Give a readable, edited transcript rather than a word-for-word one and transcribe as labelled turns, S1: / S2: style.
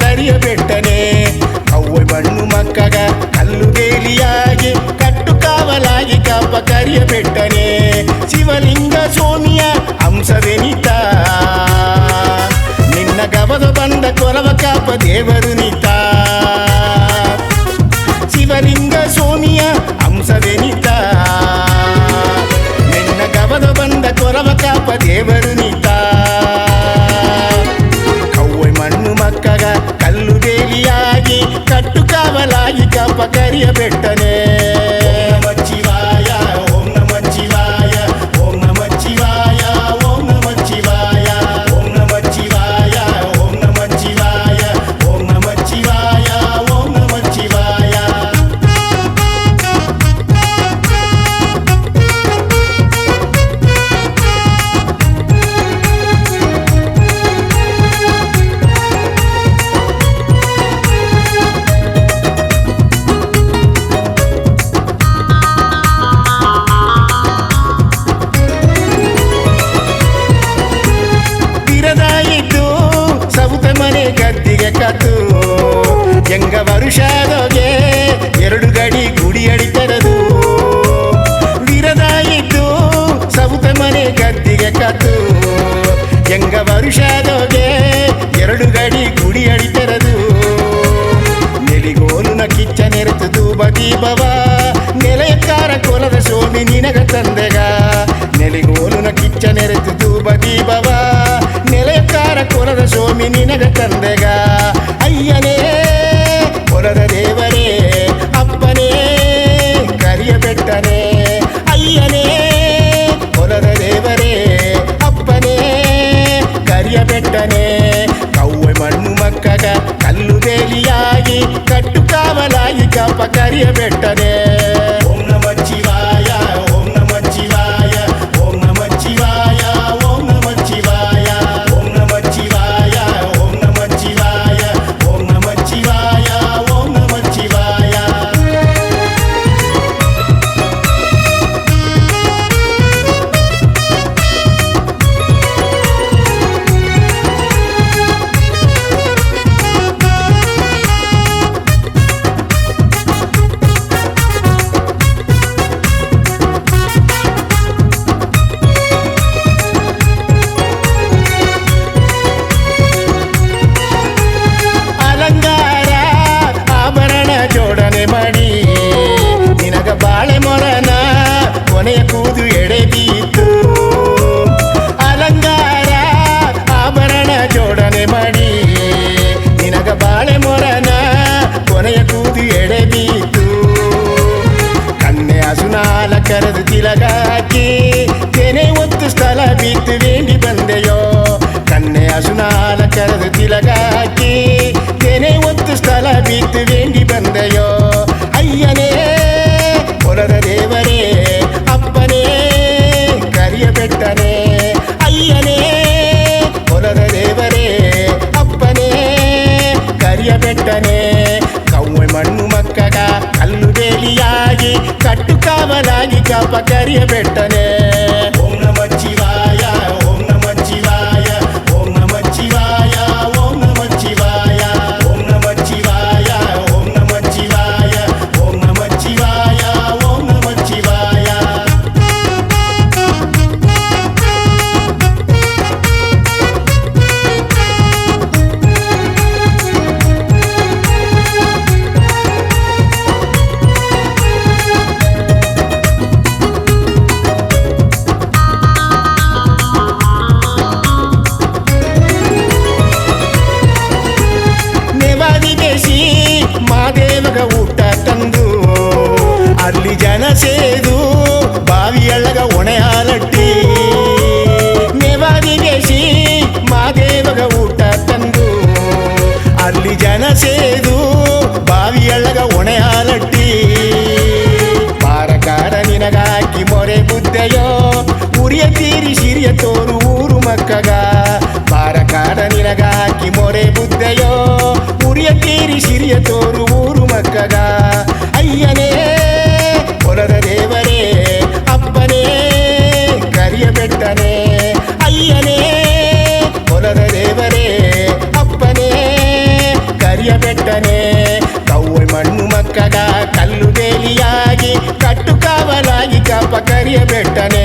S1: ಕರಿಯಬೆಟ್ಟನೆ ಅವ್ವೆ ಮಣ್ಣು ಮಕ್ಕಗ ಕಲ್ಲು ಬೇಲಿಯಾಗಿ ಕಟ್ಟು ಕಾವಲಾಗಿ ಕಾಪ ಕರಿಯಬೆಟ್ಟನೆ ಶಿವಲಿಂಗ ಸೋಮಿಯ ಅಂಶವೆನಿತ ನಿನ್ನ ಗಬದ ಬಂದ ಕೊರವ ಕಾಪ ದೇವರು ನಿತ ಶಿವಲಿಂಗ ಸೋಮಿಯ ಅಂಶವೆನಿತ ನಿನ್ನ ಗಬದ ಬಂದ ಕೊರವ ಕಾಪ ದೇವರು ನಿತ ಮಣ್ಣು ಮಕ್ಕಗ ಕಲ್ಲು ಬೇಲಿಯಾಗಿ ಕಟ್ಟು ಕಾವಲಾಗಿ ಕಾಪ ಕರಿಯಬೆಟ್ಟನೆ ಶಿವಾಯ ಓಂ ನಮಃ ಶಿವಾಯ ಓಂ ನಮಃ ಶಿವಾಯ ಓಂ ನಮಃ ಶಿವಾಯ ಓಂ ನಮಃ ಶಿವಾಯ ಓಂ ನಮಃ ಶಿವಾಯ ಓಂ ನಮಃ ಶಿವಾಯ ಓಂ ನಮಃ ಶಿವಾಯ ಗದ್ದಿಗೆ ಕತ್ತು ಎಂಗ ವರುಷದೊಗೆ ಎರಡು ಗಡಿ ಗುಡಿ ಅಡಿತರದು ವಿರದಾಯಿತು ಸೌತ ಮನೆ ಗದ್ದಿಗೆ ಕತ್ತು ಎಂಗ ವರುಷದೊಗೆ ಎರಡು ಗಡಿ ಗುಡಿ ಅಡಿತರದು ನೆಲಿಗೋಲುನ ಕಿಚ್ಚ ನೆರೆತು ದೂಬ ದೀಪವ ನೆಲೆಯಕಾರ ಕೊಲದ ಸೋಮಿ ನಿನಗ ತಂದೆಗ ನೆಲಿಗೋಲುನ ಕಿಚ್ಚ ನೆರೆತು ದೂಬ ದೀಪವ ನೆಲೆಯಕಾರ ಕೊಲದ ಸೋಮಿ ನಿನಗ ತಂದೆಗ ಅಯ್ಯನೇ ಕೊಲದ ದೇವರೇ ಅಪ್ಪನೇ ಕರಿಯಬೆಟ್ಟನೆ ಅಯ್ಯನೇ ಕೊಲದ ದೇವರೇ ಅಪ್ಪನೇ ಕರಿಯಬೆಟ್ಟನೆ ಕವ್ವೆ ಮಣ್ಣು ಮಕ್ಕಗ ಕಲ್ಲು ಬೇಲಿಯಾಗಿ ಕಟ್ಟು ಕಾವಲಾಗಿ ಕಾಪ ಕರಿಯಬೆಟ್ಟನೆ ಓಂ ನಮಃ ಶಿವಾಯ ಓಂ ನಮಃ ಶಿವಾಯ ಓಂ ನಮಃ ಶಿವಾಯ ಓಂ ನಮಃ ಶಿವಾಯ ಓಂ ನಮಃ ಶಿವಾಯ ಓಂ ನಮಃ ಶಿವಾಯ ಓಂ ನಮಃ ಶಿವಾಯ ಓಂ ನಮಃ ಶಿವಾಯ ಜೋಡಣೆ ಮಾಡಿ ನಿನಗ ಬಾಳೆ ಮೊರನ ಕೊನೆಯ ಕೂದು ಎಡೆದೀತು ಅಲಂಕಾರ ಆಭರಣ ಜೋಡಣೆ ಮಾಡಿ ನಿನಗ ಬಾಳೆ ಮೊರನ ಕೊನೆಯ ಕೂದು ಎಡೆದೀತು ಕನ್ನೆ ಹಸುನಾಲ ಕರೆದು ತಿಲಗಾಕಿ ತೆನೆ ಒತ್ತು ಸ್ಥಳ ಬಿತ್ತು ವೇಂಡಿ ಬಂದೆಯೋ ಕನ್ನೆ ಹಸುನಾಲ ಕರೆದು ತಿಲಗಾಕಿ ತೆನೆ ಒತ್ತು ಸ್ಥಳ ಬಿತ್ತು ವೇಂಡಿ ಬಂದೆಯೋ ಅಯ್ಯನೇ ಹೊಲದ ದೇವರೇ ಅಪ್ಪನೇ ಕರಿಯಬೆಟ್ಟನೆ ಅಯ್ಯನೇ ಹೊಲದ ದೇವರೇ ಅಪ್ಪನೇ ಕರಿಯಬೆಟ್ಟನೆ ಕವ್ವೆ ಮಣ್ಣು ಮಕ್ಕಗ ಕಲ್ಲು ಬೇಲಿಯಾಗಿ ಕಟ್ಟು ಕಾವಲಾಗಿ ಕಾಪ ಕರಿಯಬೆಟ್ಟನೆ ಓಂ ನಮಃ ಶಿವಾಯ ಓಂ ನಮಃ ಶಿವಾಯ ಓಂ ನಮಃ ಶಿವಾಯ ಓಂ ನಮಃ ಶಿವಾಯ ಓಂ ನಮಃ ಶಿವಾಯ ಓಂ ನಮಃ ಶಿವಾಯ ಓಂ ನಮಃ ಶಿವಾಯ ಓಂ ಕಟ್ಟಿ ಬಾರಕಾರ ನಿನಗಾಕಿ ಮೊರೆ ಬುದ್ದೆಯೋ ಉರಿಯ ತೀರಿ ಸಿರಿಯ ತೋರು ಊರು ಮಕ್ಕಗ ಬಾರಕಾರ ನಿನಗಾಕಿ ಮೊರೆ ಬುದ್ದೆಯೋ ಉರಿಯ ತೀರಿ ಸಿರಿಯ ತೋರು ಊರು ಮಕ್ಕಗ ಅಯ್ಯನೇ ಹೊಲದ ದೇವರೇ ಅಪ್ಪನೇ ಕರಿಯ ಬೆಟ್ಟನೆ ಅಯ್ಯನೇ ಹೊಲದ ದೇವರೇ ಅಪ್ಪನೇ ಕರಿಯ ಬೆಟ್ಟನೆ ಕವ್ವೆ ಮಣ್ಣು ಮಕ್ಕಗ ಕಲ್ಲು ಬೇಲಿಯಾಗಿ ಕಟ್ಟು ಕಾವಲಾಗಿ ಕಾಪ ಕರಿಯ ಬೆಟ್ಟನೆ